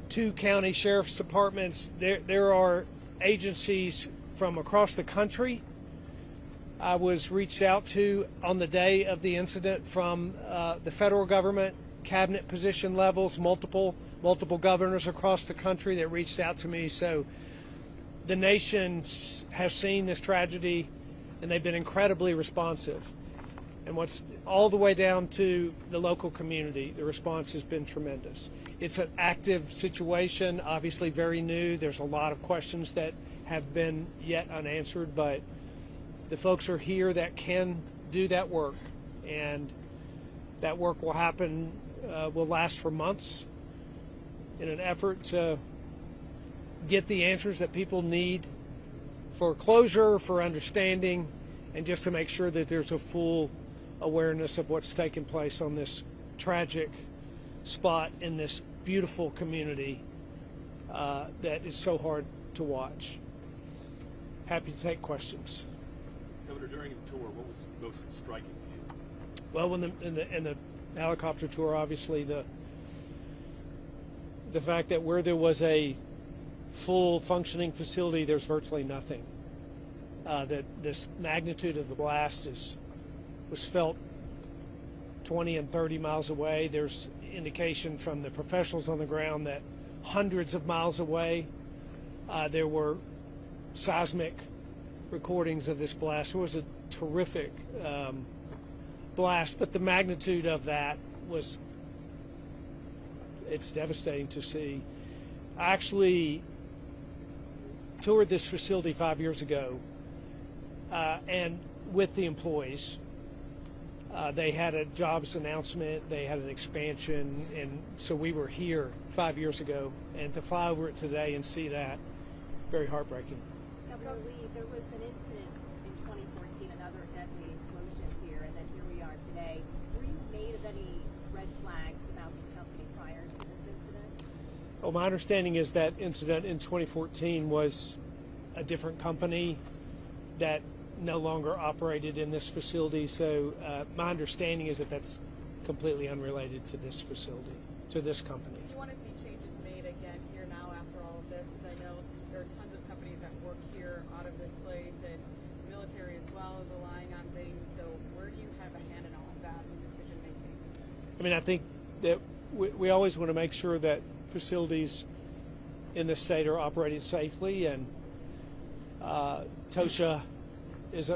2 county sheriff's departments. There are agencies from across the country. I was reached out to on the day of the incident from the federal government, cabinet position levels, multiple governors across the country that reached out to me. So the nation has seen this tragedy, and they've been incredibly responsive. And what's all the way down to the local community, the response has been tremendous. It's an active situation, obviously very new. There's a lot of questions that have been yet unanswered, but the folks are here that can do that work, and that work will happen, will last for months in an effort to get the answers that people need for closure, for understanding, and just to make sure that there's a full awareness of what's taking place on this tragic spot in this beautiful community that is so hard to watch. Happy to take questions. Governor, during the tour, what was most striking to you? Well, in the helicopter tour, obviously the fact that where there was a full functioning facility, there's virtually nothing. That this magnitude of the blast was felt 20 and 30 miles away. There's indication from the professionals on the ground that hundreds of miles away there were seismic recordings of this blast. It was a terrific blast, but the magnitude of that it's devastating to see. I actually toured this facility 5 years ago, and with the employees. They had a jobs announcement, they had an expansion, and so we were here 5 years ago, and to fly over it today and see that, very heartbreaking. Governor Lee, there was an incident in 2014, another deadly explosion here, and then here we are today. Were you made of any red flags about this company prior to this incident? Well, my understanding is that incident in 2014 was a different company that no longer operated in this facility, so my understanding is that that's completely unrelated to this facility, to this company. Do you want to see changes made again here now after all of this? Because I know there are tons of companies that work here out of this place, and the military as well is relying on things, so where do you have a hand in all of that in decision making? I mean, I think that we always want to make sure that facilities in the state are operating safely, and TOSHA is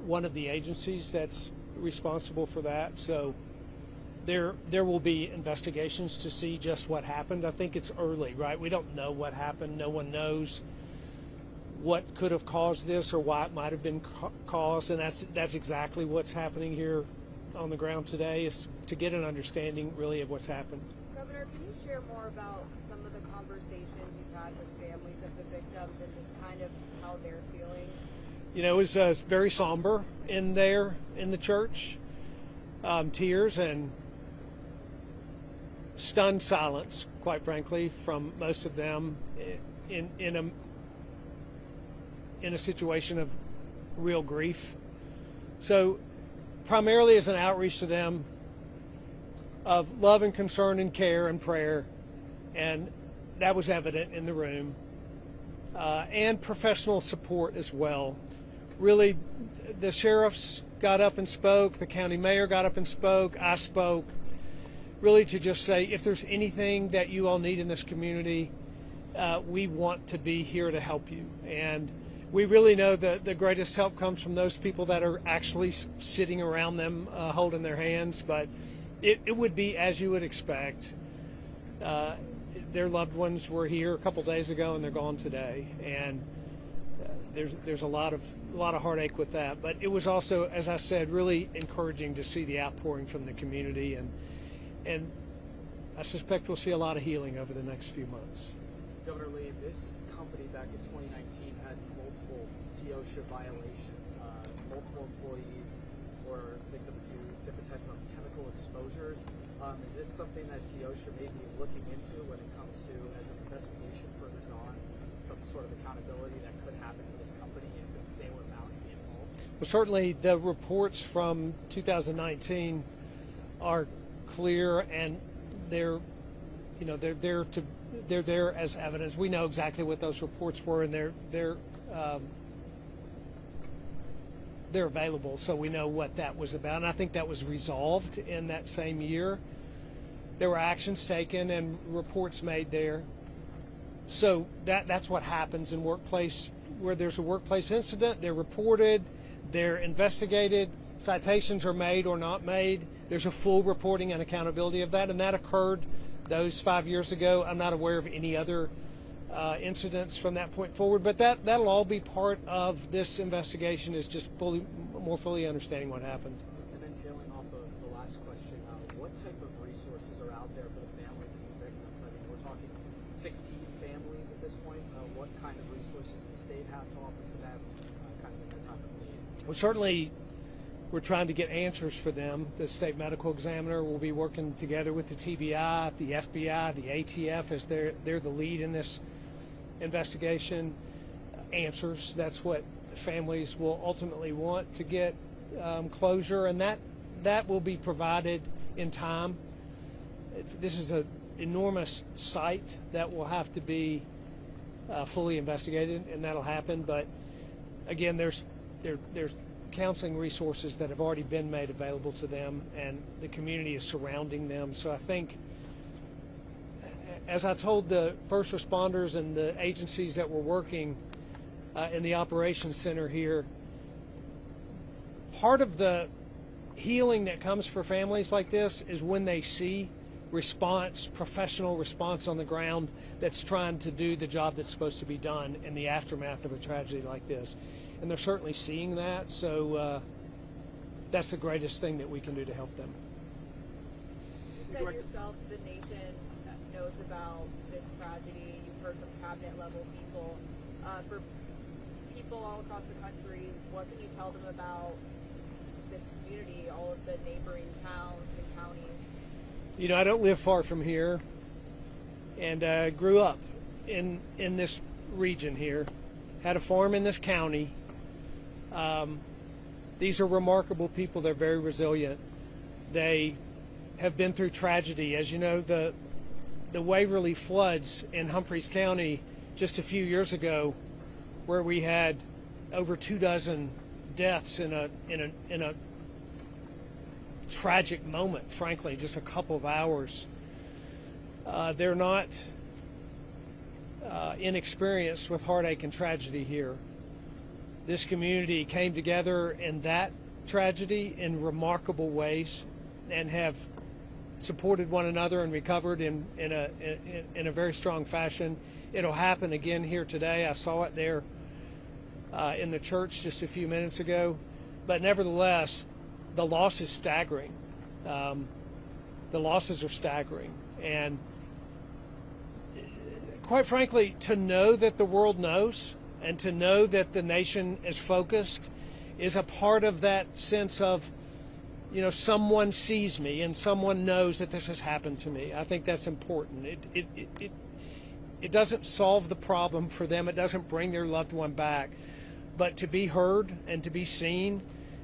one of the agencies that's responsible for that. So there will be investigations to see just what happened. I think it's early, right? We don't know what happened. No one knows what could have caused this or why it might have been caused, and that's exactly what's happening here on the ground today, is to get an understanding really of what's happened. Governor, can you share more about some of the conversations you've had with families of the victims and just kind of how they're feeling? You know, it was very somber in there in the church. Tears and stunned silence, quite frankly, from most of them in a situation of real grief. So primarily as an outreach to them of love and concern and care and prayer, and that was evident in the room, and professional support as well. Really, the sheriffs got up and spoke, the county mayor got up and spoke, I spoke, really to just say, if there's anything that you all need in this community, we want to be here to help you. And we really know that the greatest help comes from those people that are actually sitting around them, holding their hands, but it would be as you would expect. Their loved ones were here a couple days ago and they're gone today, and there's a lot of heartache with that. But it was also, as I said, really encouraging to see the outpouring from the community, and I suspect we'll see a lot of healing over the next few months. Governor Lee, this company back in 2019 had multiple TOSHA violations. Multiple employees were victims to different types of chemical exposures. Is this something that TOSHA may be looking into when it comes to, as this investigation furthers on, some sort of accountability that could happen to this company if they were found to be involved? Well, certainly the reports from 2019 are clear, and they're there to they're there as evidence. We know exactly what those reports were, and they're available, so we know what that was about. And I think that was resolved in that same year. There were actions taken and reports made there. So that's what happens in workplace, where there's a workplace incident. They're reported, they're investigated, citations are made or not made. There's a full reporting and accountability of that, and that occurred those 5 years ago. I'm not aware of any other incidents from that point forward, but that'll all be part of this investigation, is just more fully understanding what happened. And then tailing off of the last question, what type of resources are out there for the families of these victims? I mean, we're talking 16 families at this point. What kind of resources does the state have to offer to them, kind of in their time of need? Well, certainly we're trying to get answers for them. The state medical examiner will be working together with the TBI, the FBI, the ATF, as they're the lead in this investigation. Answers. That's what families will ultimately want to get closure, and that will be provided in time. This is an enormous site that will have to be fully investigated, and that'll happen. But again, there's counseling resources that have already been made available to them, and the community is surrounding them. So I think, as I told the first responders and the agencies that were working in the operations center here, part of the healing that comes for families like this is when they see professional response on the ground that's trying to do the job that's supposed to be done in the aftermath of a tragedy like this. And they're certainly seeing that, so that's the greatest thing that we can do to help them. You said yourself the nation knows about this tragedy. You've heard from cabinet level people. For people all across the country, what can you tell them about this community, all of the neighboring towns and counties? You know, I don't live far from here, and grew up in this region here. Had a farm in this county. These are remarkable people. They're very resilient. They have been through tragedy. As you know, the Waverly floods in Humphreys County just a few years ago, where we had over 24 deaths in a tragic moment, frankly, just a couple of hours. They're not inexperienced with heartache and tragedy here. This community came together in that tragedy in remarkable ways, and have supported one another and recovered in a very strong fashion. It'll happen again here today. I saw it there in the church just a few minutes ago. But nevertheless, the loss is staggering. The losses are staggering. And quite frankly, to know that the world knows, and to know that the nation is focused, is a part of that sense of, you know, someone sees me and someone knows that this has happened to me. I think that's important. It doesn't solve the problem for them. It doesn't bring their loved one back. But to be heard and to be seen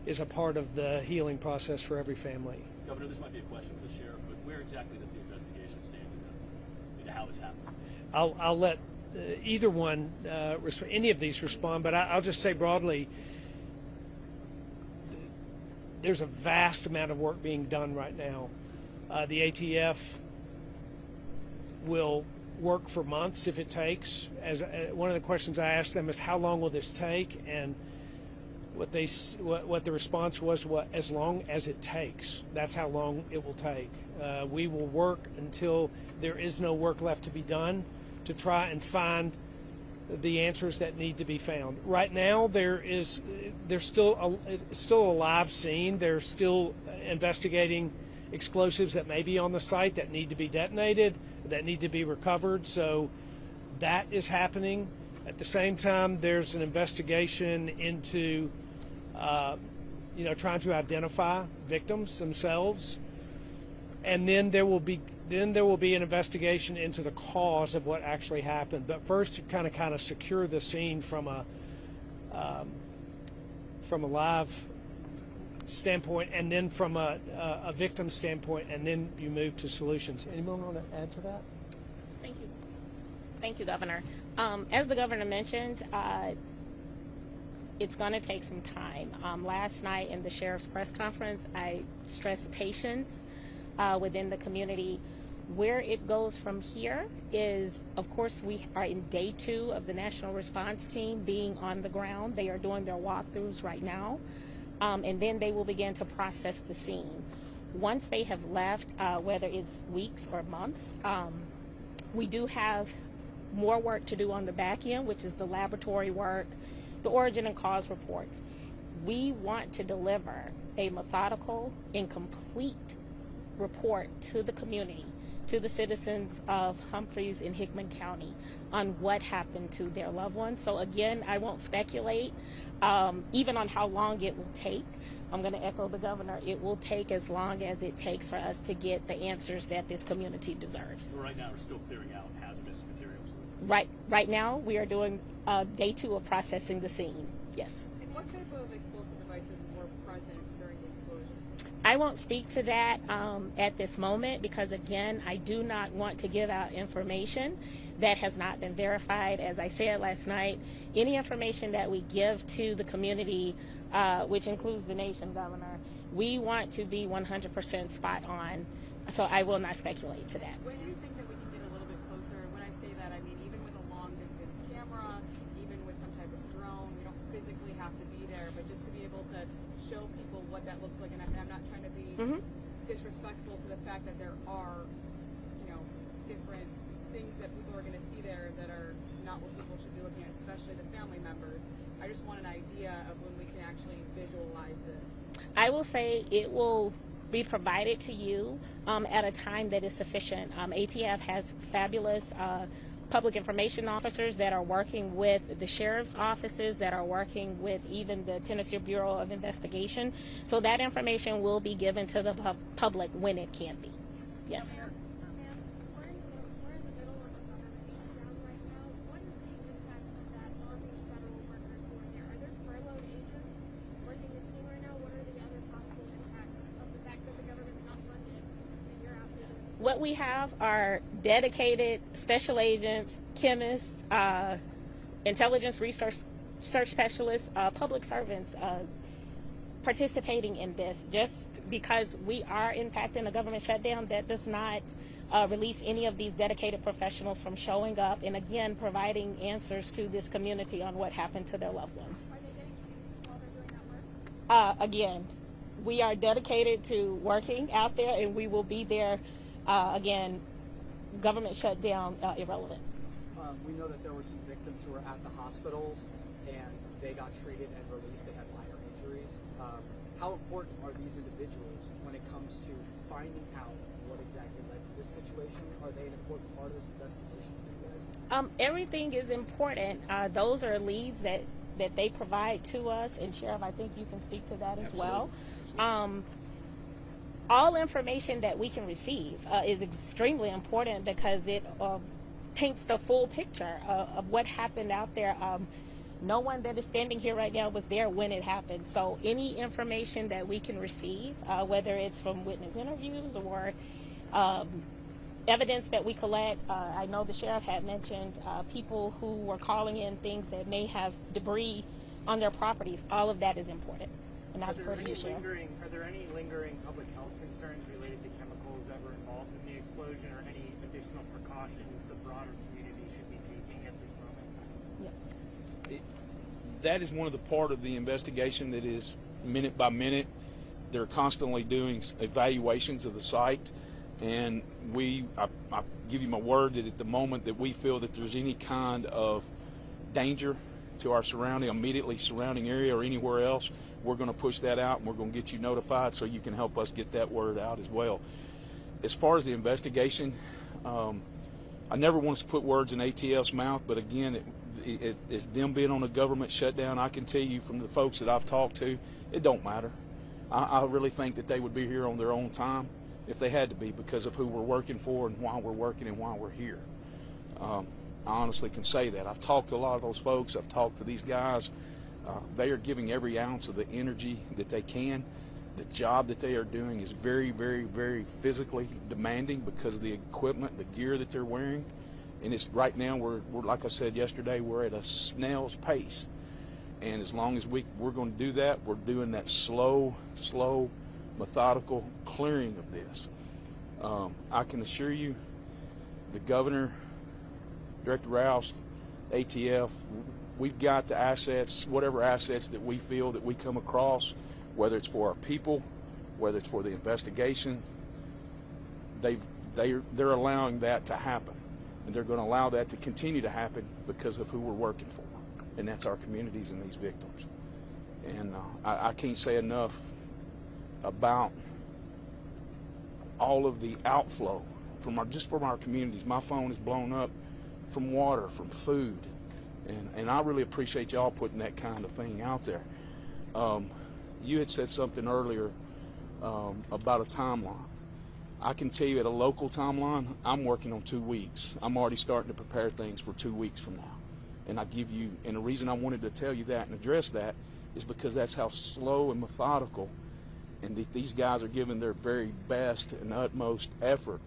is a part of the healing process for every family. Governor, this might be a question for the sheriff, but where exactly does the investigation stand into how this happened? I'll let either one, any of these respond, but I'll just say broadly, there's a vast amount of work being done right now. The ATF will work for months if it takes. As one of the questions I asked them is, how long will this take? And what the response was, as long as it takes. That's how long it will take. We will work until there is no work left to be done, to try and find the answers that need to be found. Right now, there's still a live scene. They're still investigating explosives that may be on the site that need to be detonated, that need to be recovered. So that is happening. At the same time, there's an investigation into trying to identify victims themselves, and then there will be an investigation into the cause of what actually happened. But first, to kind of secure the scene from a live standpoint, and then from a victim standpoint, and then you move to solutions. Anyone want to add to that? Thank you. Thank you, Governor. As the Governor mentioned, it's going to take some time. Last night in the Sheriff's press conference, I stressed patience within the community. Where it goes from here is, of course, we are in day 2 of the National Response Team being on the ground. They are doing their walkthroughs right now, and then they will begin to process the scene. Once they have left, whether it's weeks or months, we do have more work to do on the back end, which is the laboratory work, the origin and cause reports. We want to deliver a methodical and complete report to the community, to the citizens of Humphreys and Hickman County on what happened to their loved ones. So again, I won't speculate even on how long it will take. I'm going to echo the Governor. It will take as long as it takes for us to get the answers that this community deserves. So right now, we're still clearing out hazardous materials. Right now, we are doing day 2 of processing the scene. Yes. And what type of explosive devices were present during the explosion? I won't speak to that at this moment because, again, I do not want to give out information that has not been verified. As I said last night, any information that we give to the community, which includes the nation, Governor, we want to be 100% spot on. So I will not speculate to that. When do you think that we can get a little bit closer? When I say that, I mean even with a long-distance camera, even with some type of drone, we don't physically have to be there, but just to be able to show people what that looks like. And I'm not trying to be disrespectful to the fact that there are, different things that people are going to see there that are not what people should be looking at, especially the family members. I just want an idea of when we can actually visualize this. I will say it will be provided to you at a time that is sufficient. ATF has fabulous public information officers that are working with the sheriff's offices, that are working with even the Tennessee Bureau of Investigation. So that information will be given to the public when it can be. Yes. We're in the middle of a government shutdown right now. What is the impact of that on these federal workers who are here? Are there furloughed agents working the scene right now? What are the other possible impacts of the fact that the government's not funded and you're out there? What we have are dedicated special agents, chemists, intelligence research specialists, public servants participating in this. Just because we are impacting a government shutdown, that does not release any of these dedicated professionals from showing up and again providing answers to this community on what happened to their loved ones. Are they getting paid while they're doing that work? Again, we are dedicated to working out there and we will be there. Again, government shutdown irrelevant. We know that there were some victims who were at the hospitals and they got treated and released. They had minor injuries. How important are these individuals when it comes to finding out what exactly led to this situation? Are they an important part of this investigation for you guys? Everything is important. Those are leads that they provide to us, and Sheriff, I think you can speak to that as well. All information that we can receive is extremely important because it paints the full picture of what happened out there. No one that is standing here right now was there when it happened. So any information that we can receive, whether it's from witness interviews or evidence that we collect, I know the Sheriff had mentioned people who were calling in things that may have debris on their properties. All of that is important. And Are there any lingering public health concerns related to chemicals that were involved in the explosion, or any additional precautions the broader community should be taking at this moment? That is one of the part of the investigation that is minute by minute. They're constantly doing evaluations of the site, and I give you my word that at the moment that we feel that there's any kind of danger to our immediately surrounding area or anywhere else, we're going to push that out and we're going to get you notified so you can help us get that word out as well. As far as the investigation, I never want to put words in ATF's mouth, but again, it's them being on a government shutdown. I can tell you from the folks that I've talked to, it don't matter. I really think that they would be here on their own time if they had to be, because of who we're working for and why we're working and why we're here. I honestly can say that. I've talked to a lot of those folks. I've talked to these guys. They are giving every ounce of the energy that they can. The job that they are doing is very, very, very physically demanding because of the equipment, the gear that they're wearing. And it's right now we're like I said yesterday, we're at a snail's pace. And as long as we're going to do that, we're doing that slow, methodical clearing of this. I can assure you, the governor, Director Rouse, ATF, we've got the assets, whatever assets that we feel that we come across, whether it's for our people, whether it's for the investigation, they're allowing that to happen. And they're going to allow that to continue to happen because of who we're working for. And that's our communities and these victims. And I can't say enough about all of the outflow from our communities. My phone is blown up from water, from food. And I really appreciate y'all putting that kind of thing out there. You had said something earlier about a timeline. I can tell you at a local timeline, I'm working on 2 weeks. I'm already starting to prepare things for 2 weeks from now. And and the reason I wanted to tell you that and address that is because that's how slow and methodical, and these guys are giving their very best and utmost effort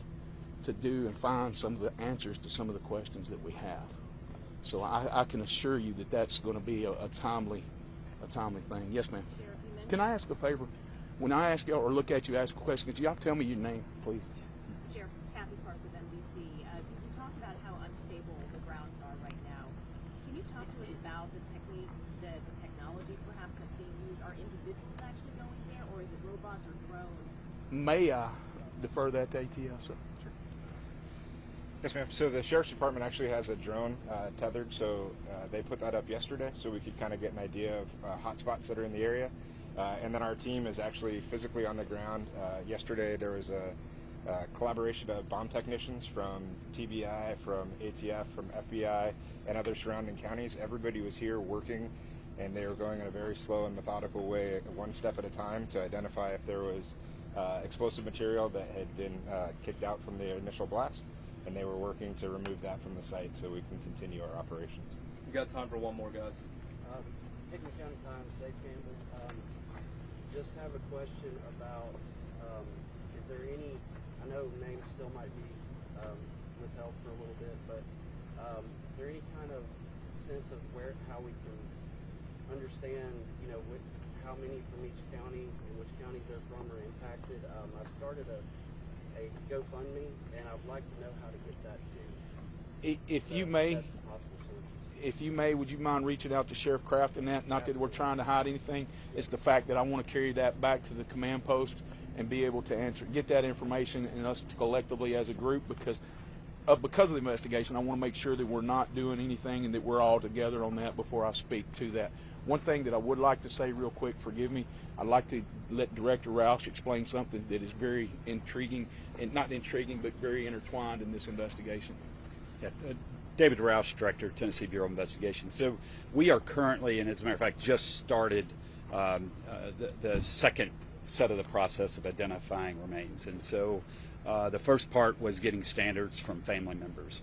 to do and find some of the answers to some of the questions that we have. So I can assure you that that's going to be a timely thing. Yes, ma'am. Can I ask a favor? When I ask y'all or look at you, ask a question, could y'all tell me your name, please? Sheriff Kathy Park with NBC. You talked about how unstable the grounds are right now. Can you talk to us about the techniques, the technology perhaps that's being used? Are individuals actually going there, or is it robots or drones? May I defer that to ATF, sir? Sure. Yes, ma'am. So the Sheriff's Department actually has a drone tethered, so they put that up yesterday so we could kind of get an idea of hotspots that are in the area. And then our team is actually physically on the ground. Yesterday there was a collaboration of bomb technicians from TBI, from ATF, from FBI, and other surrounding counties. Everybody was here working, and they were going in a very slow and methodical way, one step at a time, to identify if there was explosive material that had been kicked out from the initial blast, and they were working to remove that from the site so we can continue our operations. We got time for one more, guys. Hickman County Times, Dave Campbell. Just have a question about, is there any, I know names still might be withheld for a little bit, but is there any kind of sense of how we can understand, how many from each county and which counties they're from are impacted? I've started a GoFundMe, and I'd like to know how to get that too. If you may, would you mind reaching out to Sheriff Kraft and that? Not that we're trying to hide anything. It's the fact that I want to carry that back to the command post and be able to get that information, and us collectively as a group, because of the investigation. I want to make sure that we're not doing anything and that we're all together on that before I speak to that. One thing that I would like to say real quick, forgive me, I'd like to let Director Rouse explain something that is very intriguing, and not intriguing, but very intertwined in this investigation. Yeah, David Rouse, Director, Tennessee Bureau of Investigation. So we are currently, and as a matter of fact, just started the second set of the process of identifying remains. And so the first part was getting standards from family members.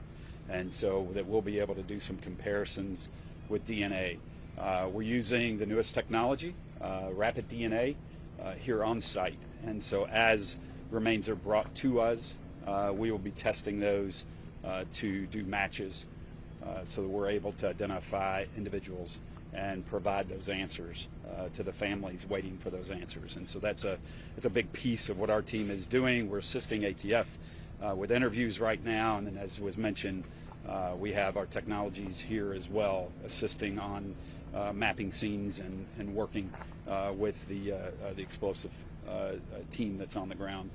And so that we'll be able to do some comparisons with DNA. We're using the newest technology, rapid DNA, here on site. And so as remains are brought to us, we will be testing those to do matches so that we're able to identify individuals and provide those answers to the families waiting for those answers. And so it's a big piece of what our team is doing. We're assisting ATF with interviews right now, and then as was mentioned, we have our technologies here as well, assisting on mapping scenes and working with the explosive team that's on the ground,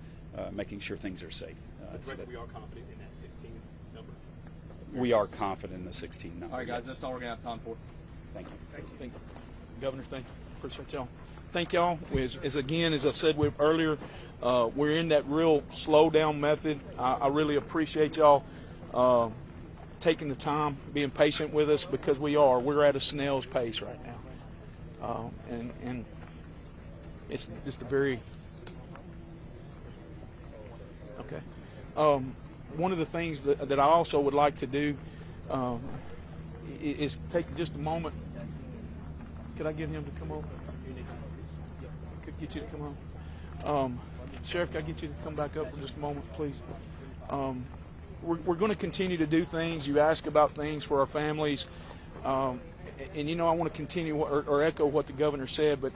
making sure things are safe. So we are confident in that 16 number. We are confident in the 16 number. All right, guys, yes. that's all we're going to have time for. Thank you. Thank you. Governor, thank you. Appreciate y'all. Thank y'all. As I've said earlier, we're in that real slow down method. I really appreciate y'all taking the time, being patient with us, because we're at a snail's pace right now. And it's just a very, okay. One of the things that I also would like to do is take just a moment. Could I get him to come over? Could get you to come on. Sheriff, could I get you to come back up for just a moment, please? we're going to continue to do things. You ask about things for our families, and you know, I want to continue or echo what the governor said, but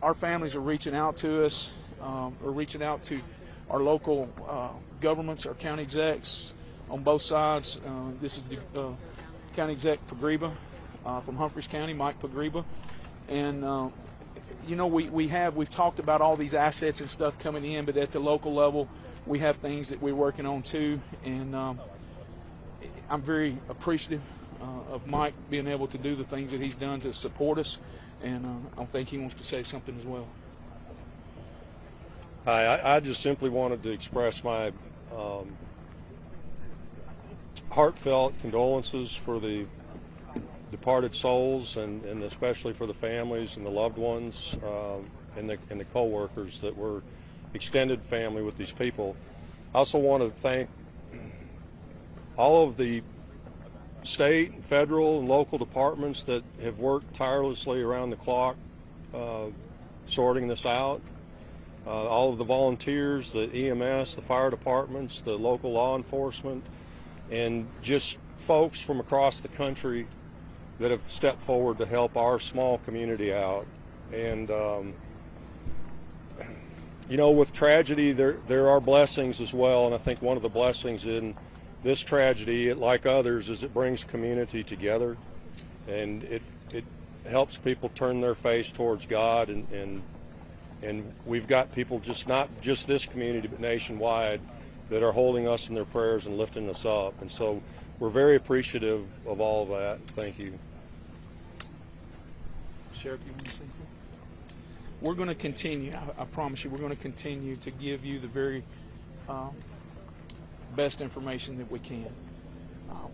our families are reaching out to us, or reaching out to our local governments, our county execs on both sides. This is County Exec Pagriba from Humphreys County, Mike Pagriba, and you know, we've talked about all these assets and stuff coming in, but at the local level, we have things that we're working on too, and I'm very appreciative of Mike being able to do the things that he's done to support us, and I think he wants to say something as well. Hi, I just simply wanted to express my heartfelt condolences for the departed souls, and especially for the families and the loved ones and the co-workers that were extended family with these people. I also want to thank all of the state, federal, and local departments that have worked tirelessly around the clock sorting this out. All of the volunteers, the EMS, the fire departments, the local law enforcement, and just folks from across the country that have stepped forward to help our small community out. And you know, with tragedy, there are blessings as well, and I think one of the blessings in this tragedy, like others, is it brings community together, and it helps people turn their face towards God, and we've got people, not just this community but nationwide, that are holding us in their prayers and lifting us up, and so we're very appreciative of all of that. Thank you. Sheriff, you want to say something? We're going to continue, I promise you, we're going to continue to give you the very best information that we can.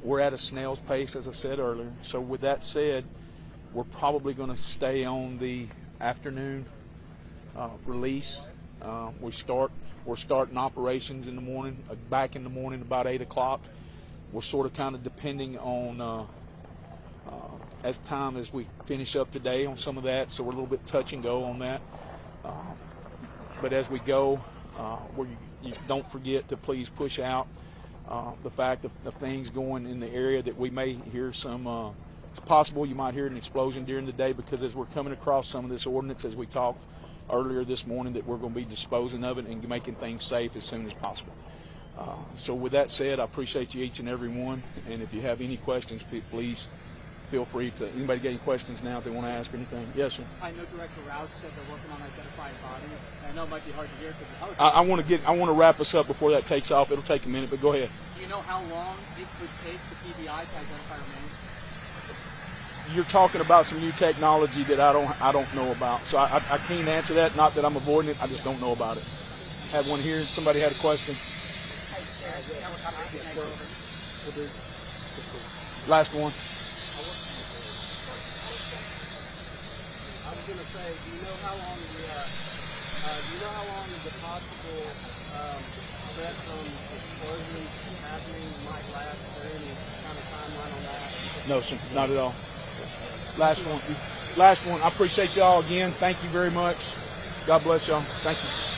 We're at a snail's pace, as I said earlier, so with that said, we're probably going to stay on the afternoon release. We're starting operations in the morning, back in the morning about 8 o'clock. We're sort of kind of depending on as time as we finish up today on some of that, so we're a little bit touch and go on that. But as we go, you don't forget to please push out the fact of things going in the area that we may hear some, it's possible you might hear an explosion during the day, because as we're coming across some of this ordnance, as we talked earlier this morning, that we're going to be disposing of it and making things safe as soon as possible. So with that said, I appreciate you each and every one, and if you have any questions, please feel free to, anybody get any questions now if they want to ask anything. Yes, sir. I know Director Rouse said they're working on identifying bodies. I know it might be hard to hear because I want to wrap us up before that takes off. It'll take a minute, but go ahead. Do you know how long it could take the PBI to identify remains? You're talking about some new technology that I don't know about, so I can't answer that. Not that I'm avoiding it, I just don't know about it. Have one here. Somebody had a question. Last one. I was going to say, do you know how long the possible threat from explosions happening might last? Is there any kind of timeline on that? No, sir, not at all. Last one. I appreciate y'all again. Thank you very much. God bless y'all. Thank you.